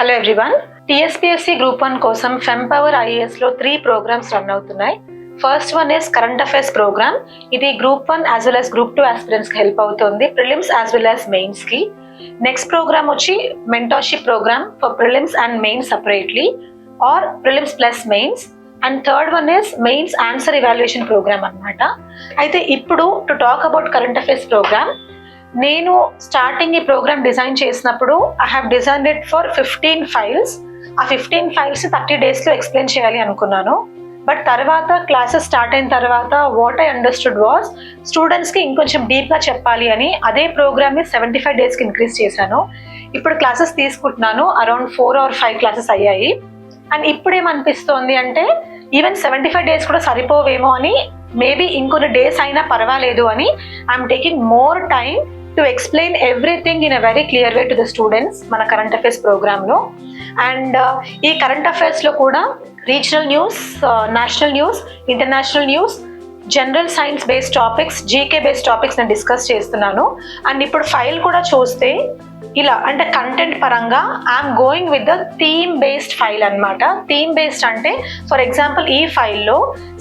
Hello everyone. TSPSC group 1 కోసం ఫెంపవర్ IAS లో 3 programmes run అవుతున్నాయి. First one is current affairs programme. ఇది group 1 as well as group 2 aspirants కి help అవుతుంది, prelims as well as mains కి. Next programme వచ్చి mentorship programme for prelims and mains separately or prelims plus mains. And third one is mains answer evaluation programme అన్నమాట. అయితే ఇప్పుడు to talk about current affairs programme, నేను starting ఈ programme design చేసినప్పుడు I have design it for 15 files. ఆ 15 files 30 డేస్లో explain చేయాలి అనుకున్నాను. బట్ తర్వాత క్లాసెస్ స్టార్ట్ అయిన తర్వాత వాట్ ఐ అండర్స్టూడ్ వాస్ స్టూడెంట్స్కి ఇంకొంచెం డీప్గా చెప్పాలి అని అదే ప్రోగ్రామ్ని 75 డేస్కి ఇంక్రీజ్ చేశాను. ఇప్పుడు క్లాసెస్ తీసుకుంటున్నాను, అరౌండ్ 4 or 5 క్లాసెస్ అయ్యాయి. అండ్ ఇప్పుడు ఏమనిపిస్తోంది అంటే ఈవెన్ 75 డేస్ కూడా సరిపోవేమో అని, మేబీ ఇంకొన్ని డేస్ అయినా పర్వాలేదు అని I'm taking more time to explain everything in a very clear way to the students మన కరెంట్ అఫైర్స్ ప్రోగ్రాంలో. అండ్ ఈ కరెంట్ అఫైర్స్లో కూడా regional news, national news, international news, general science based topics, GK based topics నేను discuss చేస్తున్నాను. And ఇప్పుడు file కూడా చూస్తే ఇలా అంటే కంటెంట్ పరంగా I'm going with the theme based file అనమాట. థీమ్ బేస్డ్ అంటే ఫర్ ఎగ్జాంపుల్ ఈ ఫైల్లో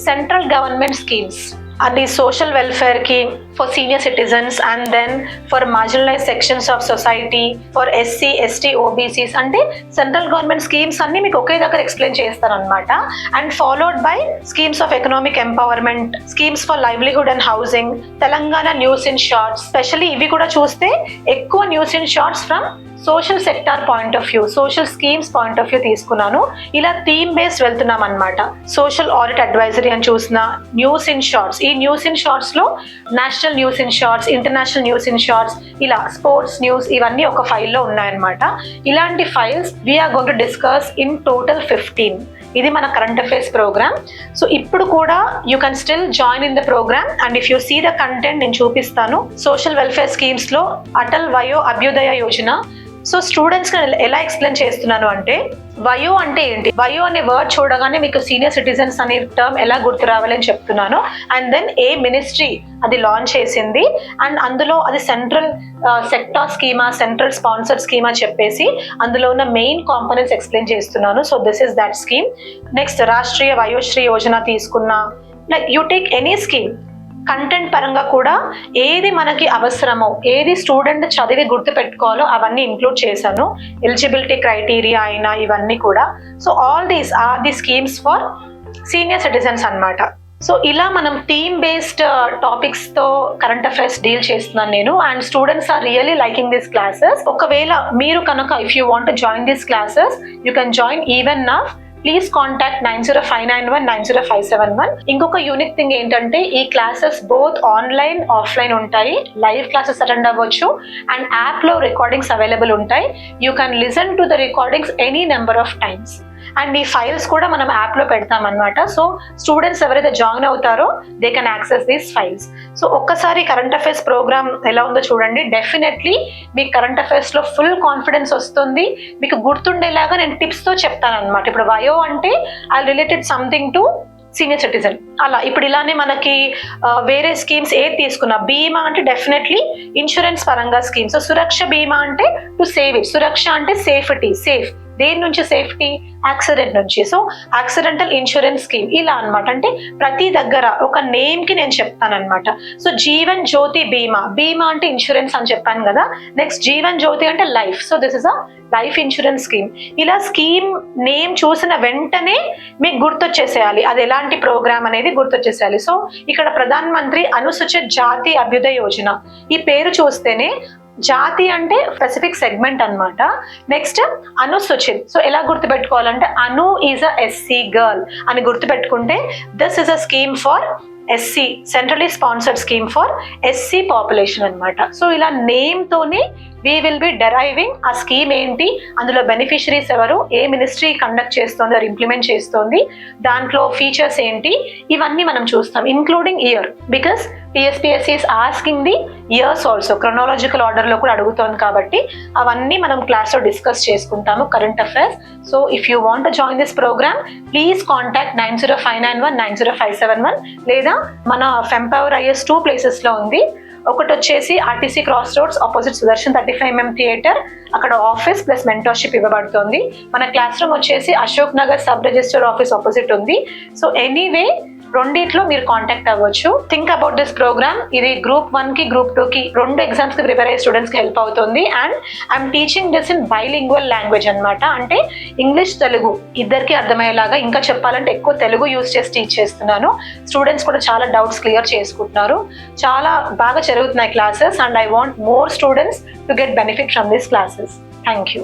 సెంట్రల్ గవర్నమెంట్ స్కీమ్స్, అది సోషల్ వెల్ఫేర్కి, for senior citizens and then for marginalised sections of society, for SC ST OBCs, అంటే సెంట్రల్ గవర్నమెంట్ స్కీమ్స్ అన్ని మీకు ఒకే దగ్గర ఎక్స్ప్లెయిన్ చేస్తాను అనమాట. And followed by schemes of economic empowerment, schemes for livelihood and housing, Telangana news in shorts. Specially ఇవి కూడా చూస్తే ఎక్కువ news in shorts from social sector point of view, social schemes point of view తీసుకున్నాను. ఇలా theme based వెళ్తున్నాం అనమాట. Social audit advisory అని చూసిన న్యూస్ ఇన్ షార్ట్స్, ఈ న్యూస్ ఇన్ షార్ట్స్ లో national news in shorts, international news in shorts, ఇలా sports news, ఇవన్నీ ఒక ఫైల్లో ఉన్నాయన్నమాట. ఇలాంటి files we're going to discuss in total 15. ఇది మన కరెంట్ అఫైర్స్ ప్రోగ్రామ్. సో ఇప్పుడు కూడా you can still join in the program. And if you see the content నేను చూపిస్తాను. సోషల్ వెల్ఫేర్ స్కీమ్స్ లో అటల్ వయో అభ్యుదయ యోజన. సో స్టూడెంట్స్కి ఎలా ఎక్స్ప్లెయిన్ చేస్తున్నాను అంటే వయో అంటే ఏంటి, వయో అనే వర్డ్ చూడగానే మీకు సీనియర్ సిటిజన్స్ అనే టర్మ్ ఎలా గుర్తు రావాలని చెప్తున్నాను. అండ్ దెన్ ఏ మినిస్ట్రీ అది లాంచ్ చేసింది అండ్ అందులో అది సెంట్రల్ సెక్టార్ స్కీమా, సెంట్రల్ స్పాన్సర్డ్ స్కీమా చెప్పేసి అందులో ఉన్న మెయిన్ కాంపోనెంట్స్ ఎక్స్ప్లెయిన్ చేస్తున్నాను. So this is that scheme. Next Rashtriya Vayoshri Yojana తీసుకున్నా, like you take any scheme, content పరంగా కూడా ఏది మనకి అవసరమో, ఏది స్టూడెంట్ చదివి గుర్తు పెట్టుకోవాలో అవన్నీ ఇంక్లూడ్ చేశాను. ఎలిజిబిలిటీ క్రైటీరియా అయినా ఇవన్నీ కూడా. So all these are the schemes for senior citizens అన్నమాట. సో ఇలా మనం థీమ్ బేస్డ్ టాపిక్స్తో కరెంట్ అఫైర్స్ డీల్ చేస్తున్నాను నేను. And students are really liking this classes. ఒకవేళ మీరు కనుక if you want to join this classes you can join even now. Please contact 905991905571. ఇంకొక యూనిక్ థింగ్ ఏంటంటే ఈ క్లాసెస్ బోత్ ఆన్లైన్ ఆఫ్లైన్ ఉంటాయి. లైవ్ క్లాసెస్ అటెండ్ అవ్వచ్చు అండ్ యాప్లో recordings available ఉంటాయి. You can listen to the recordings any number of times. And ఈ files కూడా మనం యాప్లో పెడతాం అనమాట. సో స్టూడెంట్స్ ఎవరైతే జాయిన్ అవుతారో they can access these files. So ఒక్కసారి కరెంట్ అఫైర్స్ ప్రోగ్రామ్ ఎలా ఉందో చూడండి. డెఫినెట్లీ మీకు కరెంట్ అఫైర్స్లో ఫుల్ కాన్ఫిడెన్స్ వస్తుంది. మీకు గుర్తుండేలాగా నేను టిప్స్తో చెప్తాను అనమాట. ఇప్పుడు వయో అంటే I related something to senior citizen, అలా ఇప్పుడు ఇలానే మనకి వేరే స్కీమ్స్ ఏది తీసుకున్నా, బీమా అంటే డెఫినెట్లీ ఇన్సూరెన్స్ పరంగా స్కీమ్స్. సో సురక్ష బీమా అంటే టు సేవ్ ఇట్, సురక్ష అంటే సేఫ్టీ, సేఫ్ దేని నుంచి, సేఫ్టీ యాక్సిడెంట్ నుంచి. సో యాక్సిడెంటల్ ఇన్సూరెన్స్ స్కీమ్ ఇలా అనమాట. అంటే ప్రతి దగ్గర ఒక నేమ్ కి నేను చెప్తాను అనమాట. సో జీవన్ జ్యోతి బీమా, బీమా అంటే ఇన్సూరెన్స్ అని చెప్పాను కదా. నెక్స్ట్ జీవన్ జ్యోతి అంటే life. So this is a life insurance scheme. ఇలా స్కీమ్ నేమ్ చూసిన వెంటనే మీకు గుర్తొచ్చేసేయాలి అది ఎలాంటి ప్రోగ్రామ్ అనేది గుర్తొచ్చేసేయాలి. సో ఇక్కడ ప్రధాన మంత్రి అనుసూచిత జాతి అభ్యుదయ యోజన, ఈ పేరు చూస్తేనే జాతి అంటే స్పెసిఫిక్ సెగ్మెంట్ అనమాట. నెక్స్ట్ అనుసూచిత్. సో ఎలా గుర్తుపెట్టుకోవాలంటే Anu is a SC girl అని గుర్తుపెట్టుకుంటే this is a scheme for SC, centrally sponsored scheme for SC population అనమాట. సో ఇలా నేమ్తోనే వీ విల్ బి డెరైవింగ్ ఆ స్కీమ్ ఏంటి, అందులో బెనిఫిషరీస్ ఎవరు, ఏ మినిస్ట్రీ కండక్ట్ చేస్తోంది ఆర్ ఇంప్లిమెంట్ చేస్తోంది, దాంట్లో ఫీచర్స్ ఏంటి, ఇవన్నీ మనం చూస్తాం including year. Because TSPSC is asking the years also, chronological ఆర్డర్లో కూడా అడుగుతోంది కాబట్టి అవన్నీ మనం క్లాస్లో డిస్కస్ చేసుకుంటాము current affairs. So if you want to join this program please contact 905991905571 లేదా మన ఫెంపవర్ ఐఎస్ 2 ప్లేసెస్లో ఉంది. ఒకటి వచ్చేసి RTC cross roads opposite Sudarshan 35mm theatre, అక్కడ ఆఫీస్ ప్లస్ మెంటర్షిప్ ఇవ్వబడుతుంది. మన క్లాస్ రూమ్ వచ్చేసి Ashok Nagar sub registrar office opposite ఉంది. సో ఎనీవే రెండిట్లో మీరు కాంటాక్ట్ అవ్వచ్చు. Think about this program. ఇది గ్రూప్ 1కి గ్రూప్ 2కి రెండు ఎగ్జామ్స్కి ప్రిపేర్ అయ్యే స్టూడెంట్స్కి హెల్ప్ అవుతుంది. And I'm teaching this in bilingual language అనమాట. అంటే ఇంగ్లీష్ తెలుగు ఇద్దరికి అర్థమయ్యేలాగా, ఇంకా చెప్పాలంటే ఎక్కువ తెలుగు యూజ్ చేసి టీచ్ చేస్తున్నాను. స్టూడెంట్స్ కూడా చాలా డౌట్స్ క్లియర్ చేసుకుంటున్నారు. చాలా బాగా జరుగుతున్నాయి classes and I want more students to get benefit from these classes. Thank you.